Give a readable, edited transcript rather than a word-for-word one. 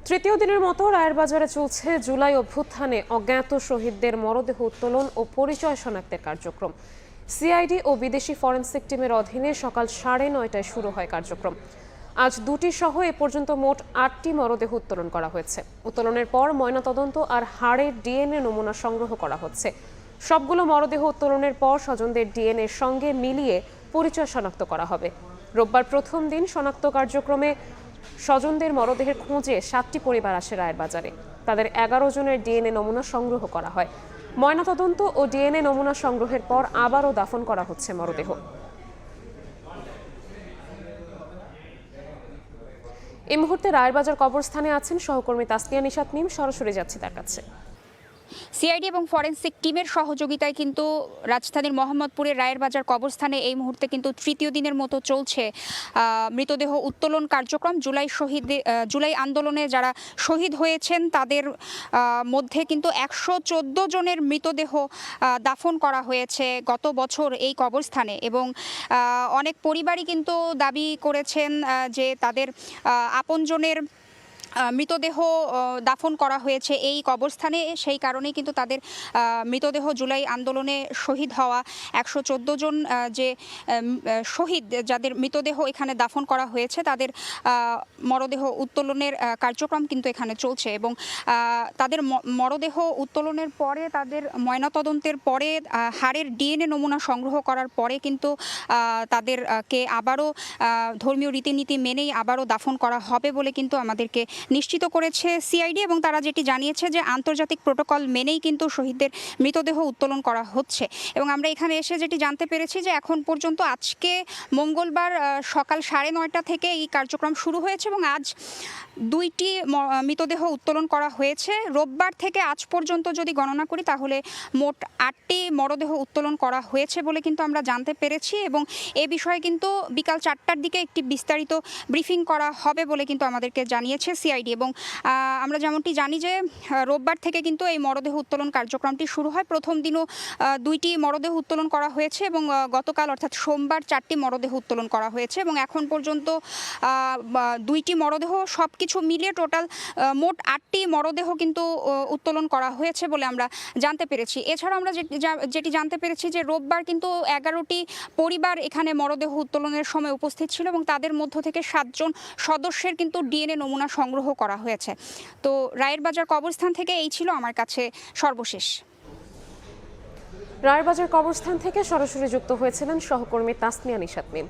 তৃতীয় দিনের মতো রায়ের বাজারে চলছে জুলাই অভ্যুত্থানে অজ্ঞাত শহীদদের মরদেহ উত্তোলন ও পরিচয় শনাক্তের কার্যক্রম। সিআইডি ও বিদেশি ফরেনসিক টিমের অধীনে সকাল 9:30টায় শুরু হয় কার্যক্রম। আজ দুটি সহ এ পর্যন্ত মোট 8টি মরদেহ উত্তোলন করা হয়েছে। উত্তোলনের পর ময়নাতদন্ত আর হাড়ের ডিএনএ নমুনা সংগ্রহ করা হচ্ছে। সবগুলো মরদেহ উত্তোলনের পর স্বজনদের ডিএনএর সঙ্গে মিলিয়ে পরিচয় শনাক্ত করা হবে। রোববার প্রথম দিন শনাক্ত কার্যক্রমে স্বজনদের মরদেহের খোঁজে 7টি পরিবার আসে রায়ের বাজারে। তাদের 11 জনের ডিএনএ নমুনা সংগ্রহ করা হয়। ময়নাতদন্ত ও ডিএনএ নমুনা সংগ্রহের পর আবারও দাফন করা হচ্ছে মরদেহ। এই মুহূর্তে রায়েরবাজার কবরস্থানে আছেন সহকর্মী তাসনিয়া নিশাত মিম। সরাসরি যাচ্ছি তার কাছে। সিআইডি এবং ফরেনসিক টিমের সহযোগিতায় কিন্তু রাজধানীর মোহাম্মদপুরের রায়েরবাজার কবরস্থানে এই মুহূর্তে কিন্তু তৃতীয় দিনের মতো চলছে মৃতদেহ উত্তোলন কার্যক্রম। জুলাই আন্দোলনে যারা শহীদ হয়েছেন তাদের মধ্যে কিন্তু 114 জনের মৃতদেহ দাফন করা হয়েছে গত বছর এই কবরস্থানে, এবং অনেক পরিবারই কিন্তু দাবি করেছেন যে তাদের আপনজনের মৃতদেহ দাফন করা হয়েছে এই কবরস্থানে। সেই কারণেই কিন্তু তাদের মৃতদেহ জুলাই আন্দোলনে শহীদ হওয়া 114 জন যে শহীদ যাদের মৃতদেহ এখানে দাফন করা হয়েছে তাদের মরদেহ উত্তোলনের কার্যক্রম কিন্তু এখানে চলছে, এবং তাদের মরদেহ উত্তোলনের পরে তাদের ময়নাতদন্তের পরে হাড়ের ডিএনএ নমুনা সংগ্রহ করার পরে কিন্তু তাদেরকে আবারও ধর্মীয় রীতিনীতি মেনেই আবারও দাফন করা হবে বলে কিন্তু আমাদেরকে নিশ্চিত করেছে সিআইডি, এবং তারা যেটি জানিয়েছে যে আন্তর্জাতিক প্রোটোকল মেনেই কিন্তু শহীদদের মৃতদেহ উত্তোলন করা হচ্ছে। এবং আমরা এখানে এসে যেটি জানতে পেরেছি যে এখন পর্যন্ত আজকে মঙ্গলবার সকাল 9:30 থেকে এই কার্যক্রম শুরু হয়েছে, এবং আজ 2টি মৃতদেহ উত্তোলন করা হয়েছে। রোববার থেকে আজ পর্যন্ত যদি গণনা করি তাহলে মোট 8টি মরদেহ উত্তোলন করা হয়েছে বলে কিন্তু আমরা জানতে পেরেছি, এবং এ বিষয়ে কিন্তু বিকাল 4টার দিকে একটি বিস্তারিত ব্রিফিং করা হবে বলে কিন্তু আমাদেরকে জানিয়েছে সিআইডি। এবং আমরা যেমনটি জানি যে রোববার থেকে কিন্তু এই মরদেহ উত্তোলন কার্যক্রমটি শুরু হয়। প্রথম দিনও 2টি মরদেহ উত্তোলন করা হয়েছে, এবং গতকাল অর্থাৎ সোমবার 4টি মরদেহ উত্তোলন করা হয়েছে, এবং এখন পর্যন্ত 2টি মরদেহ সব কিছু মিলিয়ে টোটাল মোট 8টি মরদেহ কিন্তু উত্তোলন করা হয়েছে বলে আমরা জানতে পেরেছি। এছাড়াও আমরা যেটি জানতে পেরেছি যে রোববার কিন্তু 11টি পরিবার এখানে মরদেহ উত্তোলনের সময় উপস্থিত ছিল, এবং তাদের মধ্য থেকে 7 জন সদস্যের কিন্তু ডিএনএ নমুনা সংগ্রহ করা হয়েছে। তো রায়েরবাজার কবরস্থান থেকে এই ছিল আমার কাছে সর্বশেষ। রায়েরবাজার কবরস্থান থেকে সরাসরি যুক্ত হয়েছিলেন সহকর্মী তাসনিয়া নিশাত মিম।